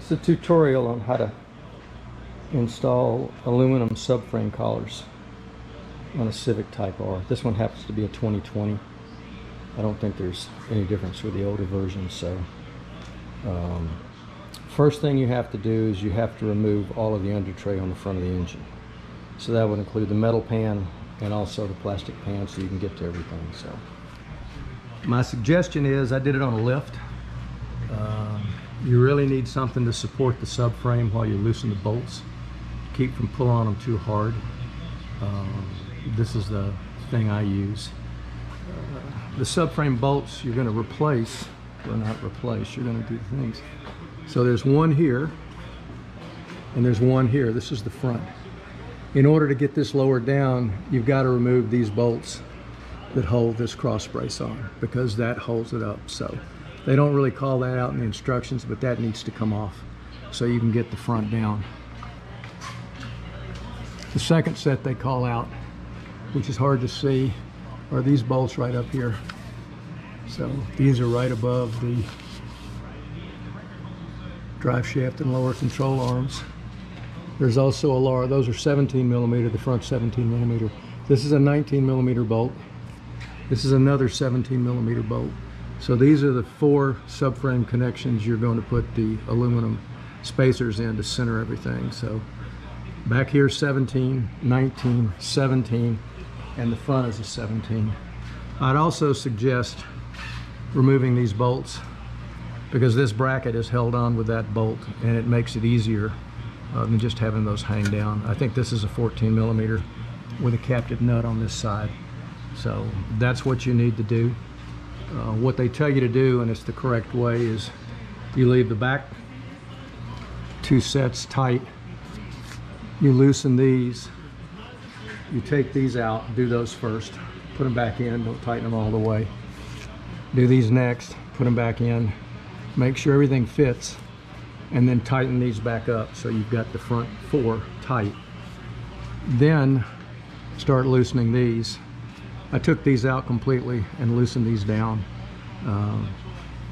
It's a tutorial on how to install aluminum subframe collars on a Civic Type R. This one happens to be a 2020. I don't think there's any difference with the older versions. So first thing you have to do is you have to remove all of the under tray on the front of the engine. So that would include the metal pan and also the plastic pan, so you can get to everything. So my suggestion is, I did it on a lift. You really need something to support the subframe while you loosen the bolts. Keep from pulling on them too hard. This is the thing I use. The subframe bolts you're going to replace, or not replace, you're going to do things. So there's one here, and there's one here. This is the front. In order to get this lowered down, you've got to remove these bolts that hold this cross brace on, because that holds it up. So they don't really call that out in the instructions, but that needs to come off so you can get the front down. The second set they call out, which is hard to see, are these bolts right up here. So these are right above the drive shaft and lower control arms. There's also a lower, those are 17 millimeter, the front 17 millimeter. This is a 19 millimeter bolt. This is another 17 millimeter bolt. So these are the 4 subframe connections you're going to put the aluminum spacers in to center everything. So back here 17, 19, 17, and the front is a 17. I'd also suggest removing these bolts, because this bracket is held on with that bolt, and it makes it easier than just having those hang down. I think this is a 14 millimeter with a captive nut on this side. So that's what you need to do. What they tell you to do, and it's the correct way, is you leave the back 2 sets tight. You loosen these. You take these out, do those first. Put them back in, don't tighten them all the way. Do these next, put them back in. Make sure everything fits, and then tighten these back up so you've got the front 4 tight. Then start loosening these. I took these out completely and loosened these down.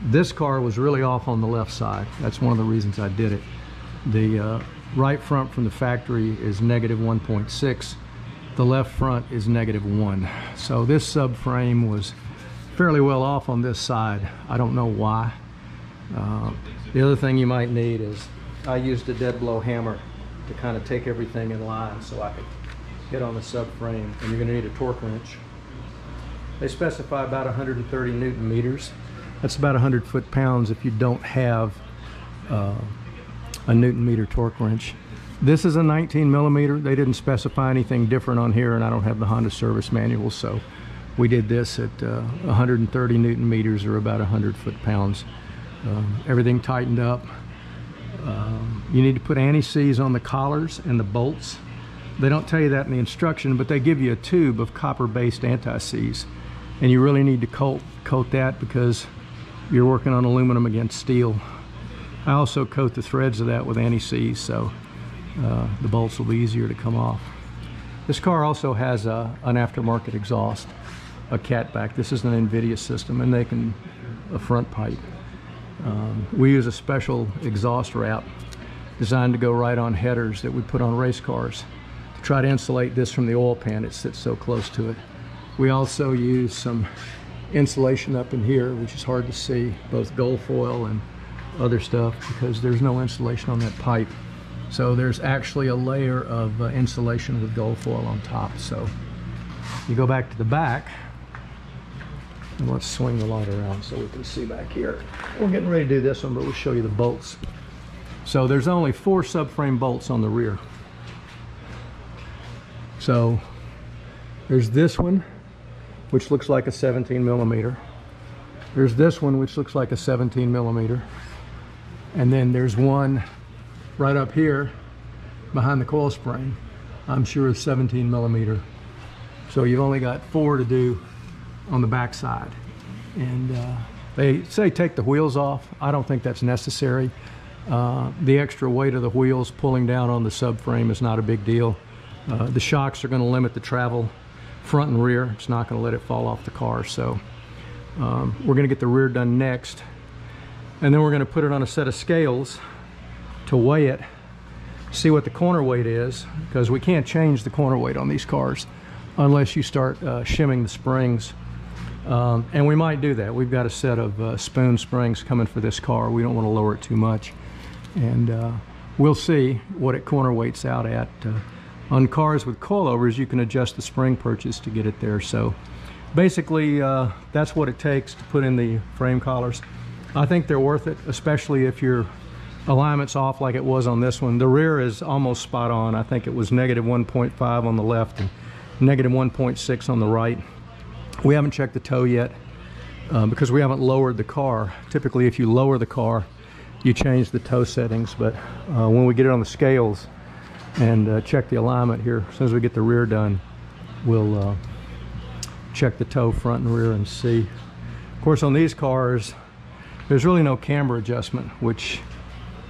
This car was really off on the left side. That's one of the reasons I did it. The right front from the factory is -1.6. The left front is -1. So this subframe was fairly well off on this side. I don't know why. The other thing you might need is, I used a dead blow hammer to kind of take everything in line so I could hit on the subframe, and you're going to need a torque wrench. They specify about 130 Newton meters. That's about 100 foot-pounds if you don't have a Newton meter torque wrench. This is a 19 millimeter. They didn't specify anything different on here, and I don't have the Honda service manual, so we did this at 130 Newton meters, or about 100 foot-pounds. Everything tightened up. You need to put anti-seize on the collars and the bolts. They don't tell you that in the instruction, but they give you a tube of copper-based anti-seize, and you really need to coat that, because you're working on aluminum against steel. I also coat the threads of that with anti-seize, so the bolts will be easier to come off. This car also has an aftermarket exhaust, a catback. This is an NVIDIA system, and they can a front pipe. We use a special exhaust wrap designed to go right on headers that we put on race cars to try to insulate this from the oil pan. It sits so close to it. We also use some insulation up in here, which is hard to see, both gold foil and other stuff, because there's no insulation on that pipe. So there's actually a layer of insulation with gold foil on top. So you go back to the back, and let's swing the light around so we can see back here. We're getting ready to do this one, but we'll show you the bolts. So there's only 4 subframe bolts on the rear. So there's this one, which looks like a 17 millimeter. There's this one, which looks like a 17 millimeter. And then there's one right up here behind the coil spring. I'm sure it's 17 millimeter. So you've only got 4 to do on the back side. And they say take the wheels off. I don't think that's necessary. The extra weight of the wheels pulling down on the subframe is not a big deal. The shocks are going to limit the travel front and rear. It's not going to let it fall off the car. So we're going to get the rear done next, and then we're going to put it on a set of scales to weigh it, see what the corner weight is, because we can't change the corner weight on these cars unless you start shimming the springs. And we might do that. We've got a set of spoon springs coming for this car. We don't want to lower it too much. And we'll see what it corner weights out at. On cars with coilovers, you can adjust the spring purchase to get it there. So basically, that's what it takes to put in the frame collars. I think they're worth it, especially if your alignment's off like it was on this one. The rear is almost spot on. I think it was negative 1.5 on the left and negative 1.6 on the right. We haven't checked the toe yet because we haven't lowered the car. Typically, if you lower the car, you change the toe settings. But when we get it on the scales and check the alignment here, as soon as we get the rear done, we'll check the toe front and rear and see. Of course, on these cars, there's really no camber adjustment, which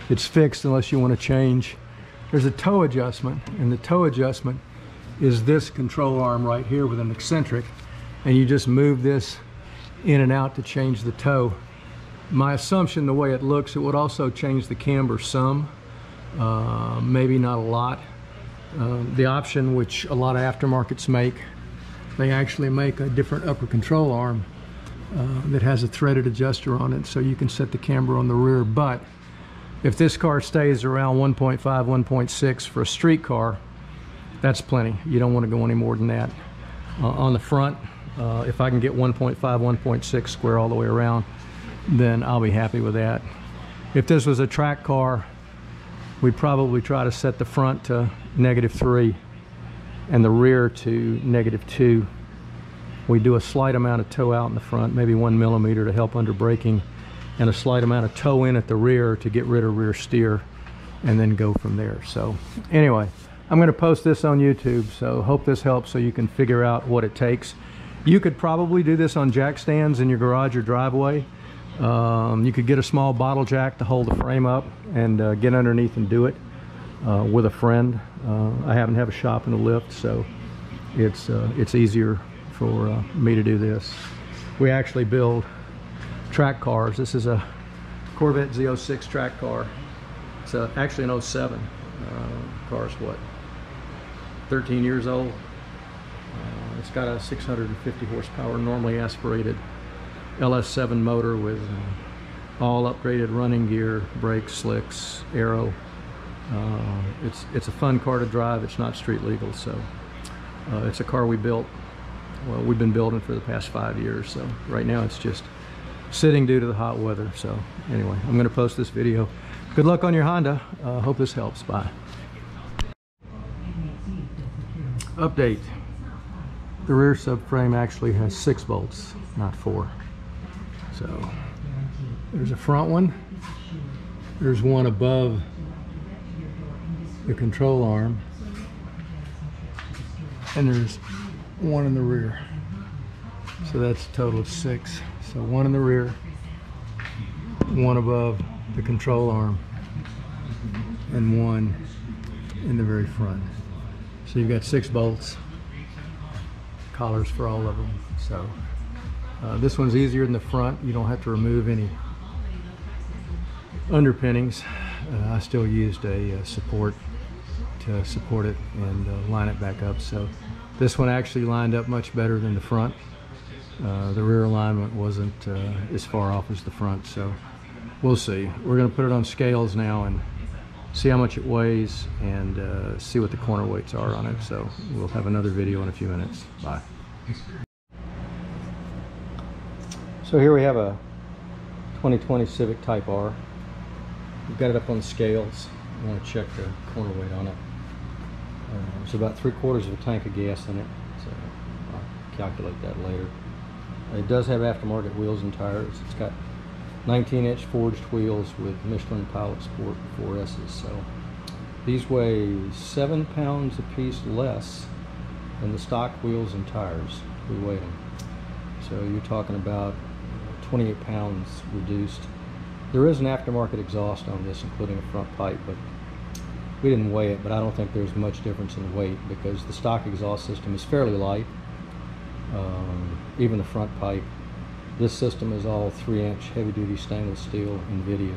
it's fixed unless you want to change. There's a toe adjustment, and the toe adjustment is this control arm right here with an eccentric, and you just move this in and out to change the toe. My assumption, the way it looks, it would also change the camber some, maybe not a lot. The option, which a lot of aftermarkets make, they actually make a different upper control arm that has a threaded adjuster on it, so you can set the camber on the rear. But if this car stays around 1.5, 1.6 for a street car, that's plenty. You don't want to go any more than that. On the front, if I can get 1.5, 1.6 square all the way around, then I'll be happy with that. If this was a track car, we'd probably try to set the front to -3 and the rear to -2. We do a slight amount of toe out in the front, maybe 1 millimeter to help under braking, and a slight amount of toe in at the rear to get rid of rear steer, and then go from there. So anyway, I'm going to post this on YouTube, so hope this helps so you can figure out what it takes. You could probably do this on jack stands in your garage or driveway. You could get a small bottle jack to hold the frame up and get underneath and do it with a friend. I happen to have a shop in the lift, so it's easier for me to do this. We actually build track cars. This is a Corvette Z06 track car. It's actually an 07. Car's what, 13 years old. It's got a 650 horsepower normally aspirated LS7 motor with all upgraded running gear, brakes, slicks, aero. It's a fun car to drive. It's not street legal, so it's a car we built. Well, we've been building for the past 5 years, so right now it's just sitting due to the hot weather. So anyway, I'm going to post this video. Good luck on your Honda. Hope this helps. Bye. Update. The rear subframe actually has 6 bolts, not 4. So there's a front one. There's one above the control arm, and there's one in the rear. So that's a total of 6. So one in the rear, one above the control arm, and one in the very front. So you've got 6 bolts, collars for all of them. So this one's easier than the front. You don't have to remove any underpinnings. I still used a support to support it and line it back up. So this one actually lined up much better than the front. The rear alignment wasn't as far off as the front, so we'll see. We're going to put it on scales now and see how much it weighs and see what the corner weights are on it. So we'll have another video in a few minutes. Bye. So here we have a 2020 Civic Type R. We've got it up on the scales. I want to check the corner weight on it. There's about 3/4 of a tank of gas in it, so I'll calculate that later. It does have aftermarket wheels and tires. It's got 19-inch forged wheels with Michelin Pilot Sport 4S's. So these weigh 7 pounds a piece less than the stock wheels and tires. We weighed them. So you're talking about 28 pounds reduced. There is an aftermarket exhaust on this, including a front pipe, but we didn't weigh it, but I don't think there's much difference in weight because the stock exhaust system is fairly light. Even the front pipe. This system is all 3-inch heavy-duty stainless steel NVIDIA.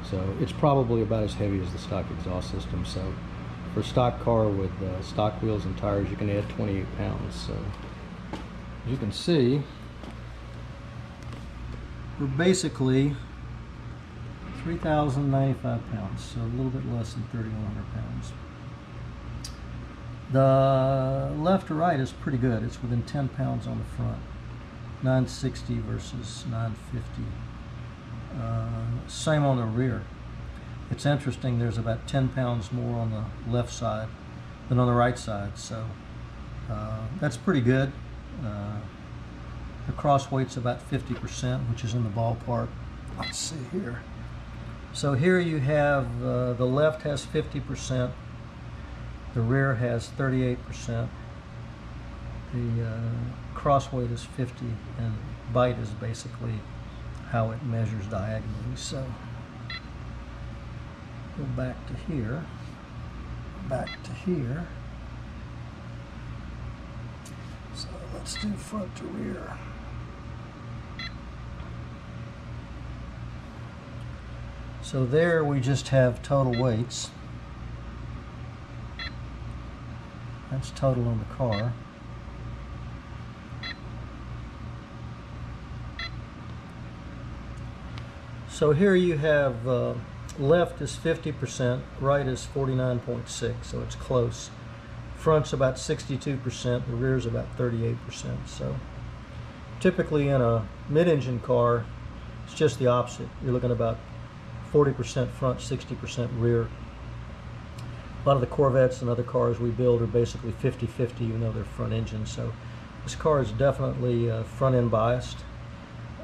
So it's probably about as heavy as the stock exhaust system. So for a stock car with stock wheels and tires, you can add 28 pounds. So as you can see, we're basically 3,095 pounds, so a little bit less than 3,100 pounds. The left to right is pretty good. It's within 10 pounds on the front. 960 versus 950. Same on the rear. It's interesting, there's about 10 pounds more on the left side than on the right side, so that's pretty good. The cross weight's about 50%, which is in the ballpark. Let's see here. So here you have the left has 50%, the rear has 38%, the cross weight is 50, and bite is basically how it measures diagonally. So go back to here, back to here. So let's do front to rear. So there we just have total weights. That's total on the car. So here you have left is 50%, right is 49.6, so it's close. Front's about 62%, the rear's about 38%. So typically in a mid-engine car, it's just the opposite. You're looking about 40% front, 60% rear. A lot of the Corvettes and other cars we build are basically 50-50, even though they're front engine. So this car is definitely front end biased.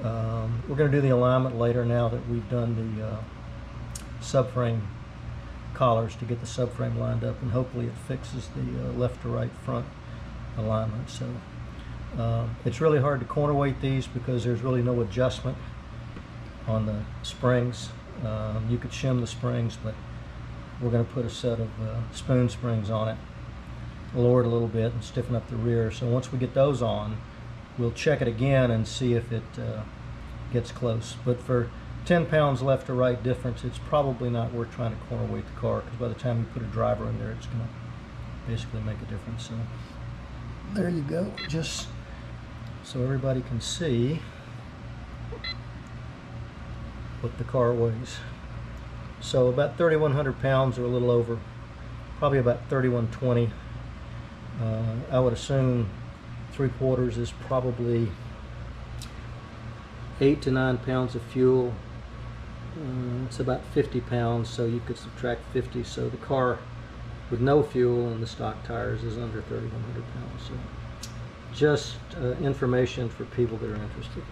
We're going to do the alignment later now that we've done the subframe collars to get the subframe lined up, and hopefully it fixes the left to right front alignment. So it's really hard to corner weight these because there's really no adjustment on the springs. You could shim the springs, but we're going to put a set of spoon springs on it, lower it a little bit and stiffen up the rear. So once we get those on, we'll check it again and see if it gets close. But for 10 pounds left to right difference, it's probably not worth trying to corner weight the car, because by the time you put a driver in there, it's going to basically make a difference. So there you go, just so everybody can see what the car weighs. So about 3,100 pounds, or a little over, probably about 3,120. I would assume 3/4 is probably 8 to 9 pounds of fuel. It's about 50 pounds, so you could subtract 50. So the car with no fuel and the stock tires is under 3,100 pounds. So just information for people that are interested.